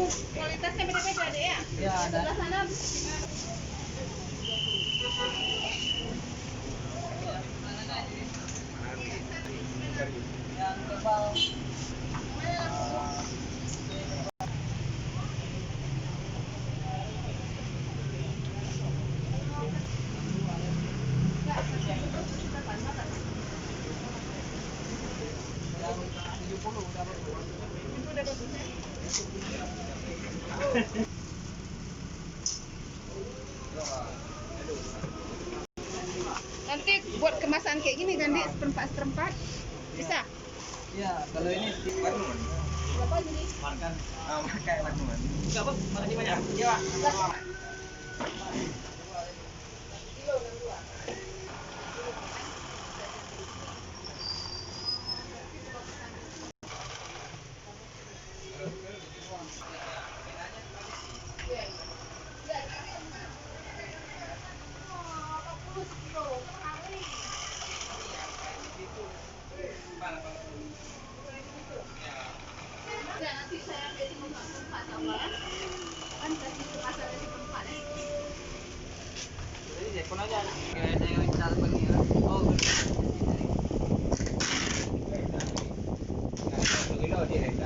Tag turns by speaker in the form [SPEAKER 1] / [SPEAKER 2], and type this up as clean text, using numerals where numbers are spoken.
[SPEAKER 1] Kualitasnya beda-beda deh ya.
[SPEAKER 2] Ya, ada.
[SPEAKER 1] Sebelah sana.
[SPEAKER 2] Yang tebal. Yang 70 udah bagus.
[SPEAKER 1] Itu udah bagus ya. Nanti buat kemasan kayak gini kan, Dik, seperempat bisa.
[SPEAKER 2] Ya, kalau ini warnun.
[SPEAKER 1] Berapa ini?
[SPEAKER 2] Makan. Pakai warnun. Enggak, Bos. Makasih banyak. Iya, Pak.
[SPEAKER 1] Nanti saya kasih perempat sama kan kasih ke pasar kasih perempat ya.
[SPEAKER 2] Jadi telepon aja. Kayak saya minta begini ya. Oh, betul. 1 kilo direct.